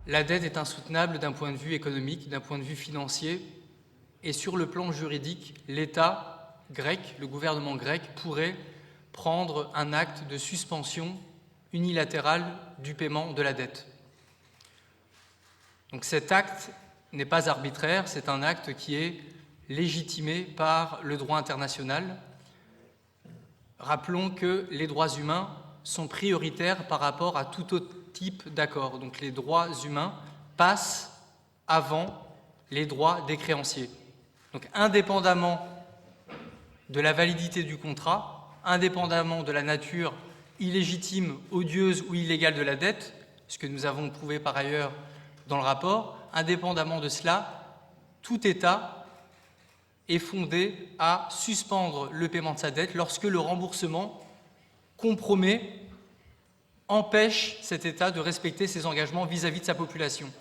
la dette est insoutenable d'un point de vue économique, d'un point de vue financier, et sur le plan juridique, l'État grec, le gouvernement grec, pourrait prendre un acte de suspension unilatérale du paiement de la dette. Donc cet acte n'est pas arbitraire, c'est un acte qui est légitimé par le droit international. Rappelons que les droits humains sont prioritaires par rapport à tout autre type d'accord. Donc les droits humains passent avant les droits des créanciers. Donc indépendamment de la validité du contrat, indépendamment de la nature illégitime, odieuse ou illégale de la dette, ce que nous avons prouvé par ailleurs dans le rapport, indépendamment de cela, tout État est fondé à suspendre le paiement de sa dette lorsque le remboursement compromet, empêche cet État de respecter ses engagements vis-à-vis de sa population.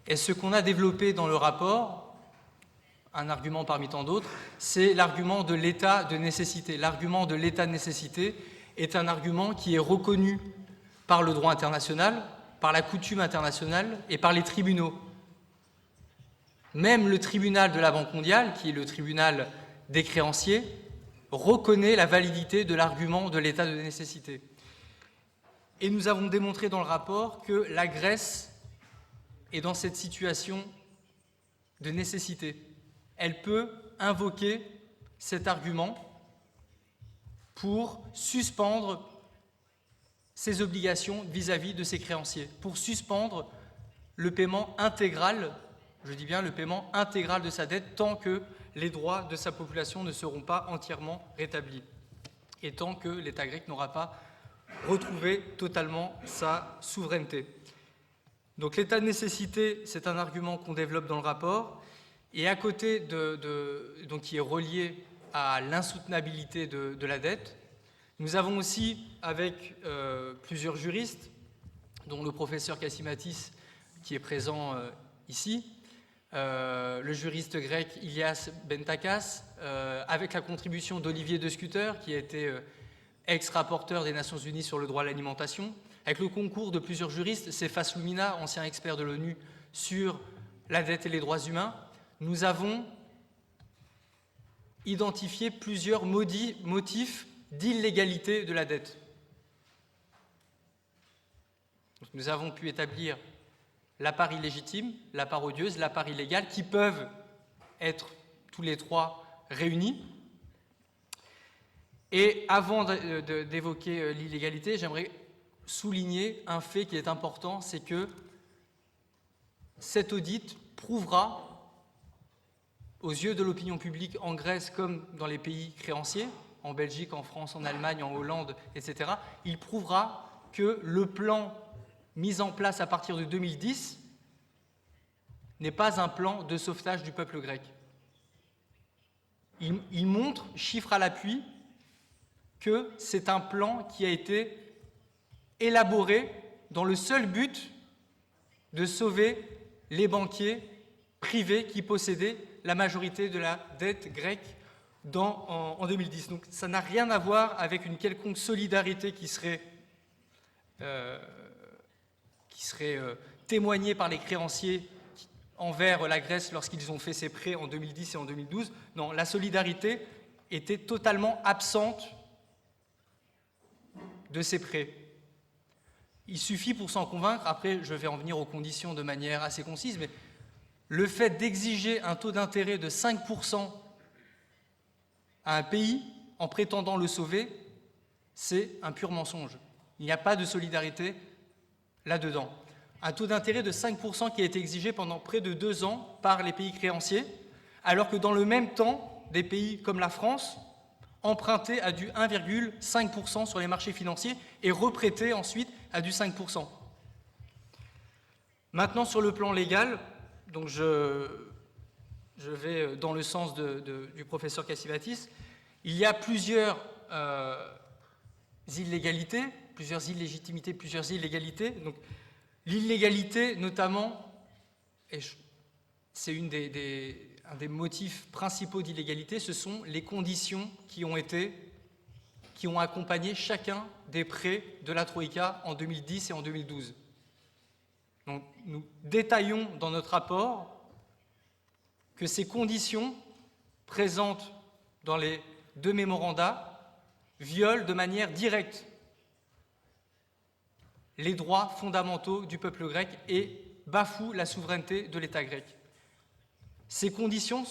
Et ce qu'on a développé dans le rapport, un argument parmi tant d'autres, c'est l'argument de l'état de nécessité. L'argument de l'état de nécessité est un argument qui est reconnu par le droit international, par la coutume internationale et par les tribunaux. Même le tribunal de la Banque mondiale, qui est le tribunal des créanciers, reconnaît la validité de l'argument de l'état de nécessité. Et nous avons démontré dans le rapport que la Grèce est dans cette situation de nécessité. Elle peut invoquer cet argument pour suspendre ses obligations vis-à-vis de ses créanciers, pour suspendre le paiement intégral, je dis bien le paiement intégral de sa dette, tant que les droits de sa population ne seront pas entièrement rétablis et tant que l'État grec n'aura pas retrouvé totalement sa souveraineté. Donc l'état de nécessité, c'est un argument qu'on développe dans le rapport, et à côté donc qui est relié à l'insoutenabilité de la dette, nous avons aussi, avec plusieurs juristes, dont le professeur Kassimatis, qui est présent ici, le juriste grec Ilias Bentakas, avec la contribution d'Olivier de Scutter, qui a été ex-rapporteur des Nations Unies sur le droit à l'alimentation, avec le concours de plusieurs juristes, Cephas Lumina, ancien expert de l'ONU sur la dette et les droits humains, nous avons identifié plusieurs motifs d'illégalité de la dette. Donc, nous avons pu établir la part illégitime, la part odieuse, la part illégale, qui peuvent être tous les trois réunis. Et avant d'évoquer l'illégalité, j'aimerais souligner un fait qui est important, c'est que cet audit prouvera, aux yeux de l'opinion publique en Grèce comme dans les pays créanciers, en Belgique, en France, en Allemagne, en Hollande, etc., il prouvera que le plan mis en place à partir de 2010 n'est pas un plan de sauvetage du peuple grec. Il montre, chiffre à l'appui, que c'est un plan qui a été élaboré dans le seul but de sauver les banquiers privés qui possédaient la majorité de la dette grecque en 2010. Donc ça n'a rien à voir avec une quelconque solidarité qui serait témoignée par les créanciers envers la Grèce lorsqu'ils ont fait ces prêts en 2010 et en 2012. Non, la solidarité était totalement absente de ces prêts. Il suffit pour s'en convaincre, après je vais en venir aux conditions de manière assez concise, mais le fait d'exiger un taux d'intérêt de 5% à un pays en prétendant le sauver, c'est un pur mensonge. Il n'y a pas de solidarité là-dedans. Un taux d'intérêt de 5% qui a été exigé pendant près de 2 ans par les pays créanciers, alors que dans le même temps, des pays comme la France empruntaient à du 1,5% sur les marchés financiers et reprêtaient ensuite à du 5%. Maintenant, sur le plan légal, donc je vais dans le sens du professeur Kassimatis, il y a plusieurs illégalités, plusieurs illégitimités, plusieurs illégalités. Donc, l'illégalité, notamment, et c'est un des motifs principaux d'illégalité, ce sont les conditions qui ont accompagné chacun des prêts de la Troïka en 2010 et en 2012. Donc, nous détaillons dans notre rapport que ces conditions présentes dans les deux mémorandats violent de manière directe les droits fondamentaux du peuple grec et bafouent la souveraineté de l'État grec. Ces conditions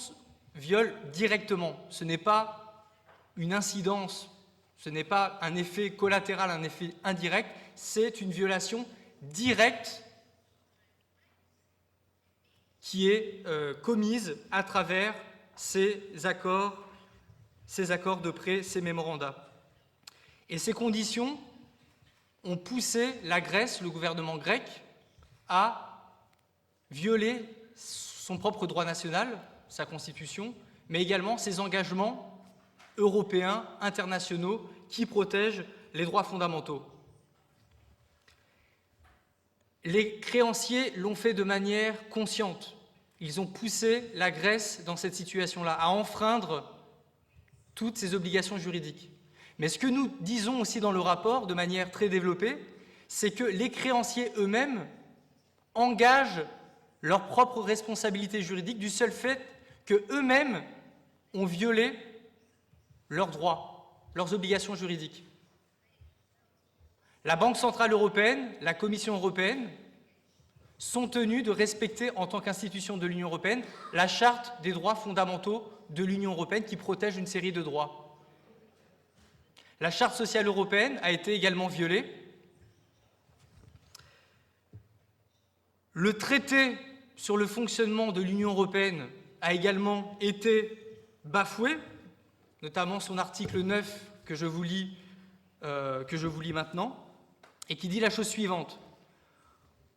violent directement. Ce n'est pas une incidence, ce n'est pas un effet collatéral, un effet indirect, c'est une violation directe qui est commise à travers ces accords de prêt, ces mémorandats. Et ces conditions ont poussé la Grèce, le gouvernement grec, à violer son propre droit national, sa constitution, mais également ses engagements européens, internationaux, qui protègent les droits fondamentaux. Les créanciers l'ont fait de manière consciente. Ils ont poussé la Grèce dans cette situation-là, à enfreindre toutes ses obligations juridiques. Mais ce que nous disons aussi dans le rapport, de manière très développée, c'est que les créanciers eux-mêmes engagent leur propre responsabilité juridique du seul fait qu'eux-mêmes ont violé leurs droits, leurs obligations juridiques. La Banque centrale européenne, la Commission européenne sont tenus de respecter en tant qu'institution de l'Union européenne la charte des droits fondamentaux de l'Union européenne qui protège une série de droits. La charte sociale européenne a été également violée. Le traité sur le fonctionnement de l'Union européenne a également été bafoué, notamment son article 9 que je vous lis maintenant, et qui dit la chose suivante.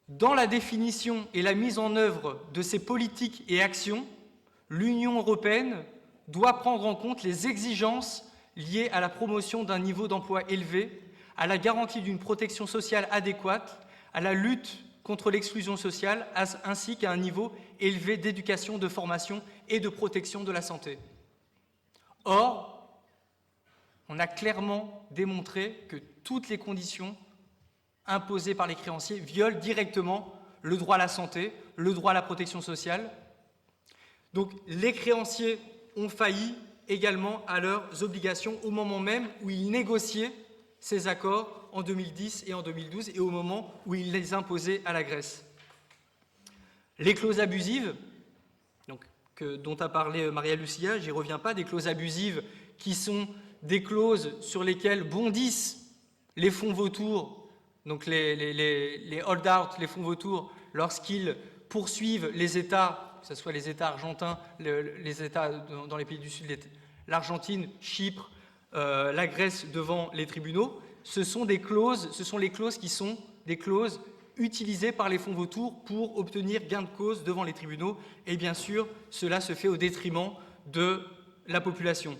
Dans la définition et la mise en œuvre de ses politiques et actions, l'Union européenne doit prendre en compte les exigences liées à la promotion d'un niveau d'emploi élevé, à la garantie d'une protection sociale adéquate, à la lutte contre l'exclusion sociale, ainsi qu'à un niveau élevé d'éducation, de formation et de protection de la santé. Or, on a clairement démontré que toutes les conditions imposées par les créanciers violent directement le droit à la santé, le droit à la protection sociale. Donc les créanciers ont failli également à leurs obligations au moment même où ils négociaient ces accords en 2010 et en 2012 et au moment où ils les imposaient à la Grèce. Les clauses abusives, dont a parlé Maria Lucia, j'y reviens pas, des clauses abusives qui sont des clauses sur lesquelles bondissent les fonds vautours, donc les hold-out, les fonds vautours, lorsqu'ils poursuivent les États, que ce soit les États argentins, les États dans les pays du Sud, l'Argentine, Chypre, la Grèce devant les tribunaux, ce sont les clauses qui sont des clauses utilisées par les fonds vautours pour obtenir gain de cause devant les tribunaux. Et bien sûr, cela se fait au détriment de la population.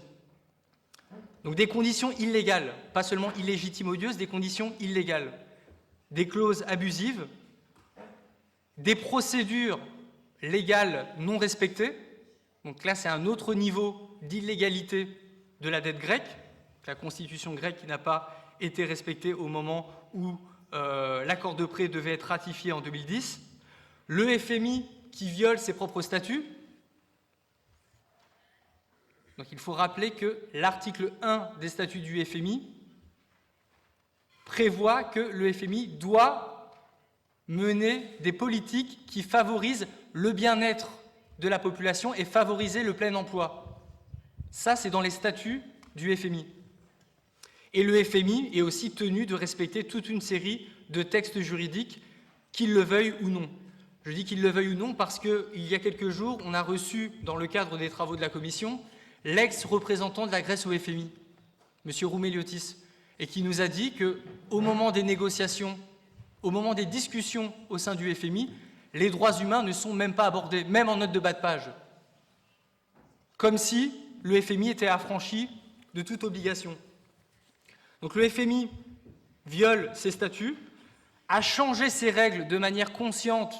Donc des conditions illégales, pas seulement illégitimes odieuses, des conditions illégales, des clauses abusives, des procédures légales non respectées. Donc là, c'est un autre niveau d'illégalité de la dette grecque, la constitution grecque qui n'a pas été respectée au moment où l'accord de prêt devait être ratifié en 2010, le FMI qui viole ses propres statuts. Donc il faut rappeler que l'article 1 des statuts du FMI prévoit que le FMI doit mener des politiques qui favorisent le bien-être de la population et favoriser le plein emploi. Ça, c'est dans les statuts du FMI. Et le FMI est aussi tenu de respecter toute une série de textes juridiques, qu'ils le veuillent ou non. Je dis qu'ils le veuillent ou non parce qu'il y a quelques jours, on a reçu, dans le cadre des travaux de la Commission, l'ex-représentant de la Grèce au FMI, M. Roumeliotis, et qui nous a dit qu'au moment des négociations, au moment des discussions au sein du FMI, les droits humains ne sont même pas abordés, même en note de bas de page. Comme si le FMI était affranchi de toute obligation. Donc le FMI viole ses statuts, a changé ses règles de manière consciente,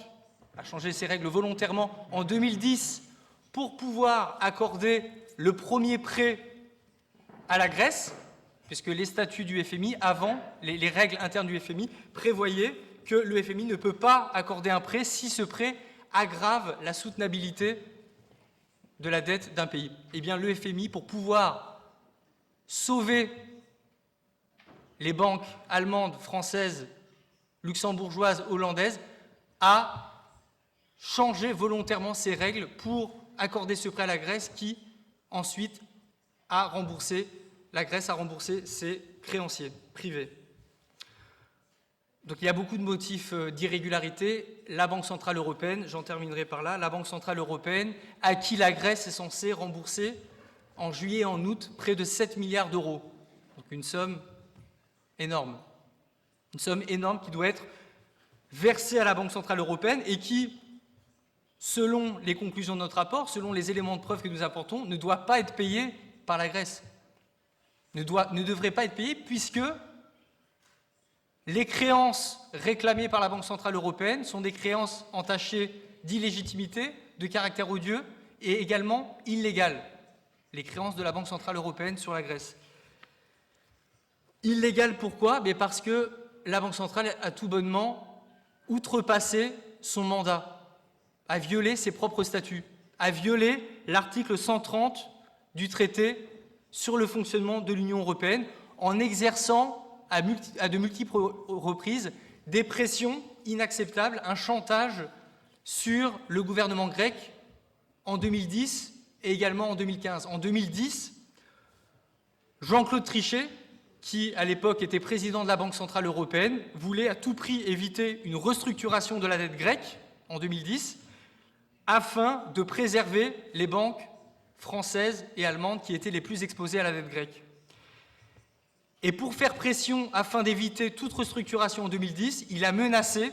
a changé ses règles volontairement en 2010 pour pouvoir accorder le premier prêt à la Grèce, puisque les statuts du FMI, avant, les règles internes du FMI prévoyaient que le FMI ne peut pas accorder un prêt si ce prêt aggrave la soutenabilité de la dette d'un pays. Eh bien, le FMI, pour pouvoir sauver les banques allemandes, françaises, luxembourgeoises, hollandaises, a changé volontairement ses règles pour accorder ce prêt à la Grèce qui, ensuite, la Grèce a remboursé ses créanciers privés. Donc il y a beaucoup de motifs d'irrégularité. La Banque Centrale Européenne, j'en terminerai par là, la Banque Centrale Européenne, à qui la Grèce est censée rembourser en juillet et en août près de 7 milliards d'euros. Donc une somme énorme. Une somme énorme qui doit être versée à la Banque Centrale Européenne et qui, selon les conclusions de notre rapport, selon les éléments de preuve que nous apportons, ne doit pas être payée par la Grèce. Ne devrait pas être payée puisque les créances réclamées par la Banque Centrale Européenne sont des créances entachées d'illégitimité, de caractère odieux et également illégales. Les créances de la Banque Centrale Européenne sur la Grèce. Illégales pourquoi ? Parce que la Banque Centrale a tout bonnement outrepassé son mandat, a violé ses propres statuts, a violé l'article 130 du traité sur le fonctionnement de l'Union européenne en exerçant à de multiples reprises des pressions inacceptables, un chantage sur le gouvernement grec en 2010 et également en 2015. En 2010, Jean-Claude Trichet, qui à l'époque était président de la Banque Centrale Européenne, voulait à tout prix éviter une restructuration de la dette grecque en 2010 afin de préserver les banques françaises et allemandes qui étaient les plus exposées à la dette grecque. Et pour faire pression afin d'éviter toute restructuration en 2010, il a menacé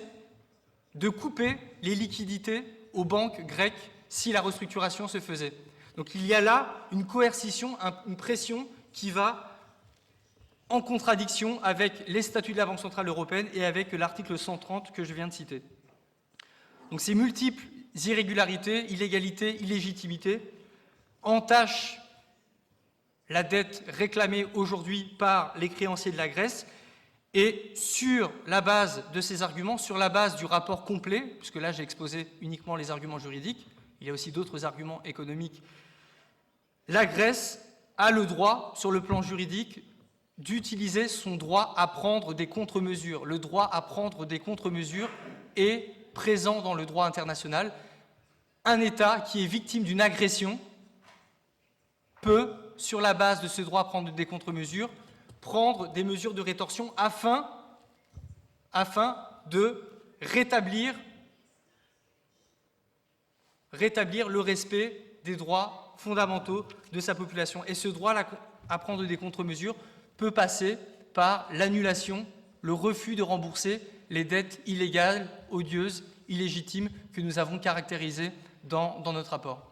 de couper les liquidités aux banques grecques si la restructuration se faisait. Donc il y a là une coercition, une pression qui va en contradiction avec les statuts de la Banque Centrale Européenne et avec l'article 130 que je viens de citer. Donc ces multiples irrégularités, illégalités, illégitimités entachent la dette réclamée aujourd'hui par les créanciers de la Grèce, et sur la base de ces arguments, sur la base du rapport complet, puisque là j'ai exposé uniquement les arguments juridiques, il y a aussi d'autres arguments économiques, la Grèce a le droit, sur le plan juridique, d'utiliser son droit à prendre des contre-mesures. Le droit à prendre des contre-mesures est présent dans le droit international. Un État qui est victime d'une agression peut, sur la base de ce droit à prendre des contre-mesures, prendre des mesures de rétorsion afin de rétablir le respect des droits fondamentaux de sa population. Et ce droit à prendre des contre-mesures peut passer par l'annulation, le refus de rembourser les dettes illégales, odieuses, illégitimes que nous avons caractérisées dans notre rapport.